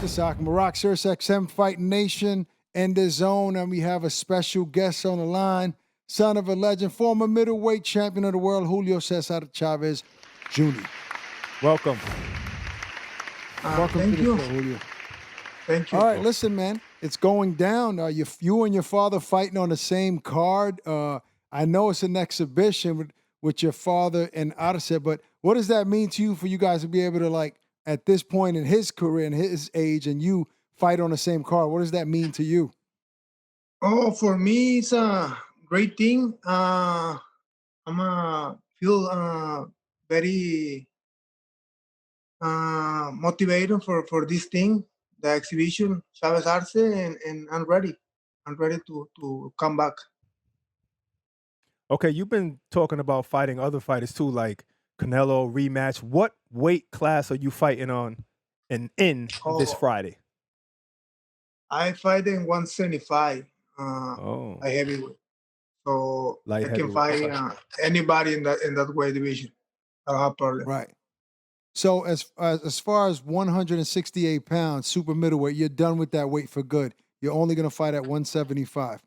This is AKBARAK, Sirius XM Fighting Nation, and the Zone, and we have a special guest on the line, son of a legend, former middleweight champion of the world, Julio Cesar Chávez Jr. Welcome. Welcome Thank to the you. show, Julio. Thank you. All right, listen, man, it's going down. You and your father fighting on the same card. I know it's an exhibition with your father and Arce, but what does that mean to you for you guys to be able to, like, at this point in his career and his age, and you fight on the same card? What does that mean to you? Oh, for me, it's a great thing. Feel very motivated for this thing, the exhibition, Chavez Arce, and I'm ready. I'm ready to come back. Okay, you've been talking about fighting other fighters too, like Canelo rematch. What weight class are you fighting on and in this Friday? I fight in 175, Oh, a heavyweight. So light I can heavyweight. fight anybody in that weight division. I don't have problem. Right. So as far as 168 pounds, super middleweight, you're done with that weight for good. You're only going to fight at 175.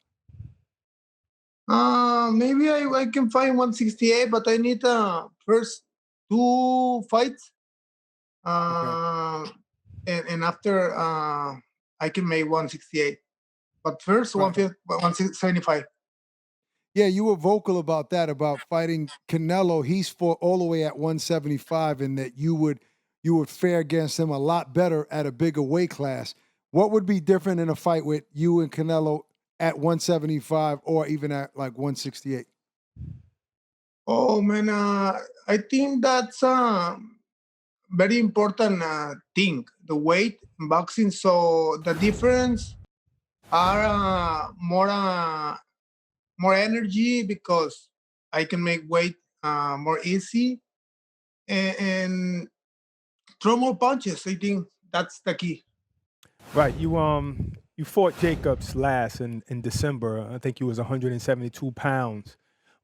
Maybe I can fight 168, but I need first 2 fights. And after I can make 168. But first, Right. 175. Yeah, you were vocal about that, about fighting Canelo. He's fought all the way at 175, and that you would fare against him a lot better at a bigger weight class. What would be different in a fight with you and Canelo at 175 or even at like 168? Oh man, I think that's very important thing, the weight in boxing. So the difference are more energy, because I can make weight more easy and throw more punches. I think that's the key. Right. You fought Jacobs last in December. I think you was 172 pounds.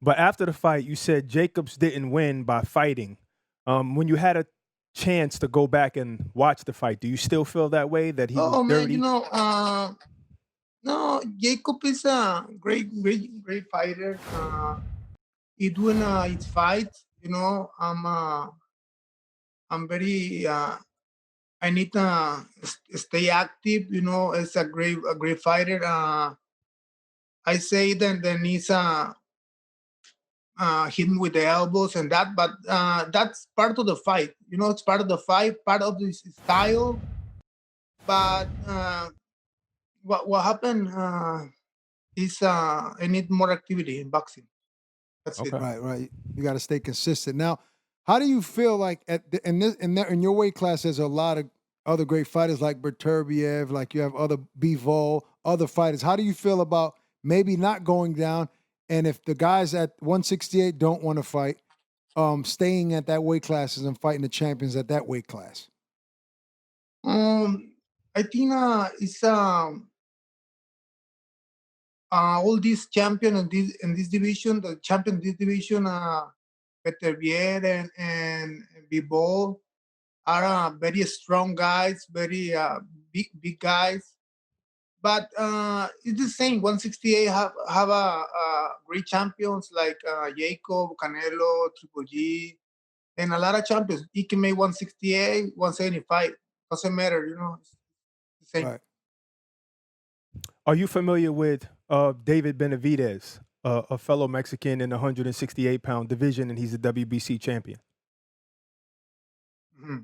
But after the fight, you said Jacobs didn't win by fighting. When you had a chance to go back and watch the fight, do you still feel that way, that he was Oh man, dirty? no, Jacob is a great fighter. He doing his fight. I'm very. I need to stay active. It's a great fighter. I say then he's hit him with the elbows and that, but that's part of the fight. It's part of the fight, part of this style. But what happened is I need more activity in boxing. That's it. Right. You got to stay consistent. Now, how do you feel like in your weight class? There's a lot of other great fighters like Berturbiev, like you have other Bivol, other fighters. How do you feel about maybe not going down, and if the guys at 168 don't want to fight, staying at that weight classes and fighting the champions at that weight class? I think it's all these champions in this division, the champion in this division, Berturbiev and Bivol, are very strong guys, very big guys. But it's the same. 168 have great champions like Jacob, Canelo, Triple G, and a lot of champions. He can make 168, 175. Doesn't matter, It's the same. Right. Are you familiar with David Benavidez, a fellow Mexican in the 168-pound division, and he's a WBC champion? Mm-hmm.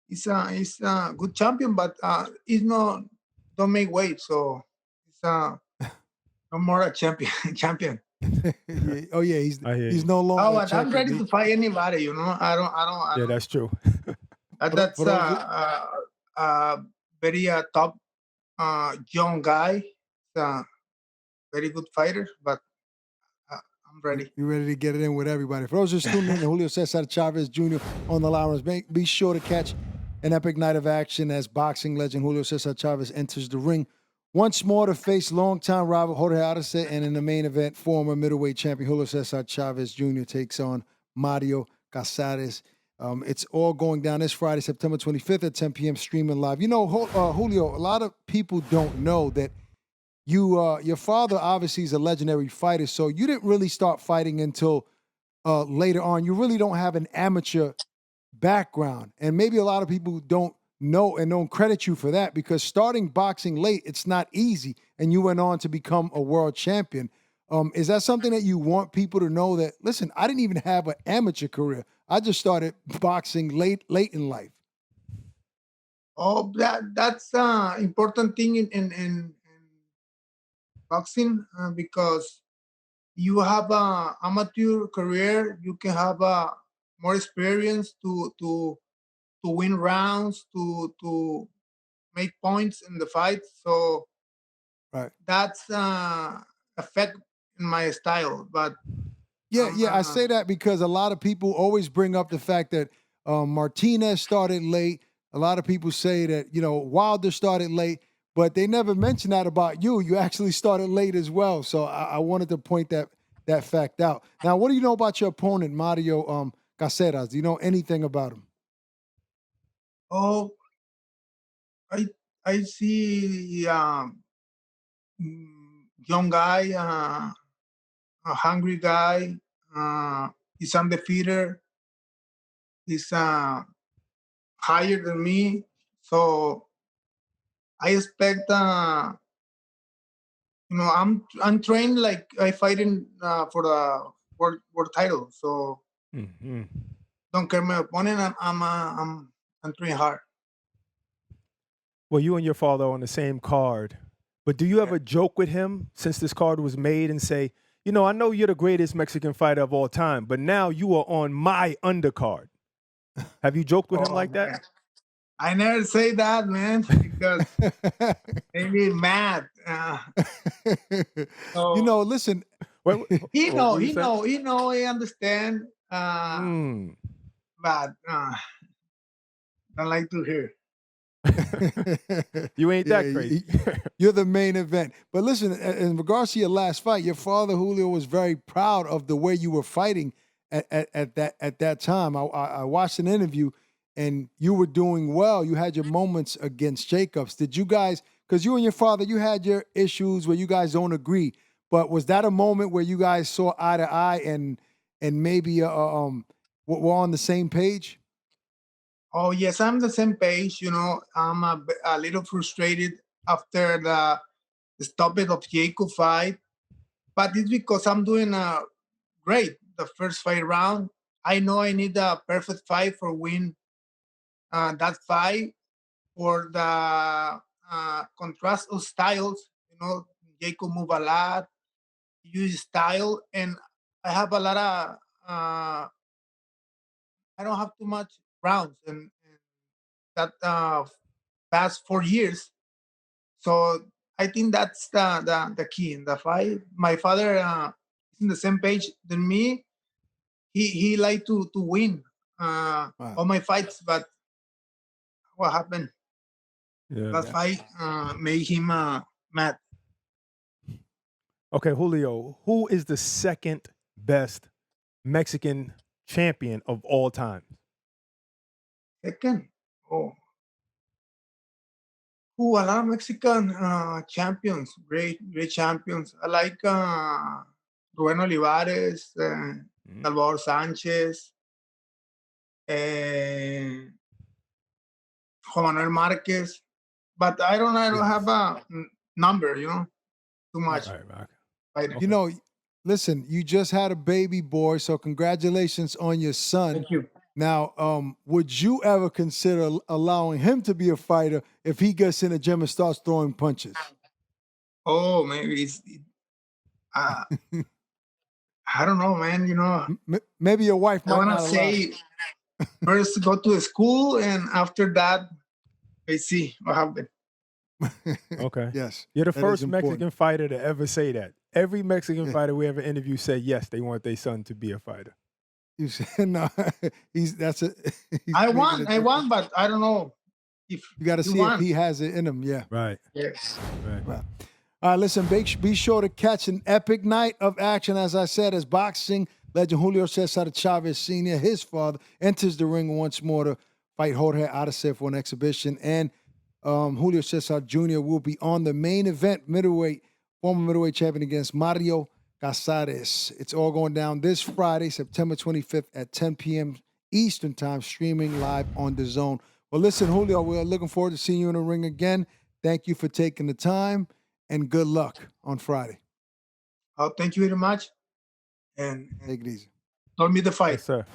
He's a good champion, but he's don't make weight, so it's no more a champion. champion. Oh yeah, he's no longer. Oh, and I'm ready to fight anybody. I don't. Yeah, that's true. That's very top young guy. Very good fighter, but I'm ready. You're ready to get it in with everybody. For those just tuning in, Julio Cesar Chávez Jr. on the line. Be sure to catch an epic night of action as boxing legend Julio Cesar Chávez enters the ring once more to face longtime rival Jorge Arce, and in the main event, former middleweight champion Julio Cesar Chávez Jr. takes on Mario Cázares. It's all going down this Friday, September 25th at 10 p.m. streaming live. You know, Julio, a lot of people don't know that your father obviously is a legendary fighter, so you didn't really start fighting until later on. You really don't have an amateur background, and maybe a lot of people don't know and don't credit you for that, because starting boxing late, it's not easy, and you went on to become a world champion. Is that something that you want people to know, that, listen, I didn't even have an amateur career. I just started boxing late in life. Oh, that's important thing in boxing, because you have a amateur career, you can have more experience to win rounds, to make points in the fight. So Right. that's affect in my style. But Yeah, I say that because a lot of people always bring up the fact that Martinez started late. A lot of people say that, you know, Wilder started late, but they never mention that about you. You actually started late as well. So I wanted to point that fact out. Now, what do you know about your opponent, Mario Cázares? Do you know anything about him? oh, I see young guy, a hungry guy. He's undefeated. He's higher than me, so I expect. I'm trained like I fighting for the world title. So don't care my opponent. I'm training hard. Well, you and your father are on the same card, but do you ever joke with him since this card was made and say, you know, I know you're the greatest Mexican fighter of all time, but now you are on my undercard? Have you joked with him like that? I never say that, man, because they get mad. You know, listen. He know, I understand. But don't like to hear. You ain't that crazy. You're the main event. But listen, in regards to your last fight, your father, Julio, was very proud of the way you were fighting at that time. I watched an interview, and you were doing well. You had your moments against Jacobs. Did you guys, because you and your father, you had your issues where you guys don't agree, but was that a moment where you guys saw eye to eye and maybe were on the same page? Oh, yes, I'm the same page. You know, I'm a little frustrated after the stoppage of Jacob fight, but it's because I'm doing great the first fight round. I know I need a perfect fight for win that fight, or the contrast of styles. You know, Jacob move a lot, use style, and I have a lot of I don't have too much rounds in that past 4 years. So I think that's the key in the fight. My father is in the same page than me. He like to win all my fights, but what happened? That fight made him mad. Okay, Julio, who is the second best Mexican champion of all time? Second? Oh. A lot of Mexican champions, great champions. I like Rubén Olivares, Salvador Sanchez, Juan Manuel Marquez, but I don't have a number, you know, too much. Right. You know, listen, you just had a baby boy, so congratulations on your son. Thank you. Now, would you ever consider allowing him to be a fighter if he gets in the gym and starts throwing punches? Oh, maybe I don't know, man. You know, maybe your wife might I want not to say first go to school, and after that, I see what happened. Okay. Yes. You're the first Mexican fighter to ever say that. Every Mexican fighter we ever interviewed said yes, they want their son to be a fighter. You said no. I want, but I don't know if you got to see if he has it in him. Yeah. Right. Yes. Right. All right, listen, be sure to catch an epic night of action, as I said, as boxing Legend Julio Cesar Chávez Jr., his father, enters the ring once more to fight Jorge Arce for an exhibition. And Julio Cesar Jr. will be on the main event, former middleweight champion against Mario Cázares. It's all going down this Friday, September 25th at 10 p.m. Eastern Time, streaming live on Dazn. Well, listen, Julio, we're looking forward to seeing you in the ring again. Thank you for taking the time, and good luck on Friday. Oh, thank you very much. And Take it easy. don't miss the fight. Yes, sir.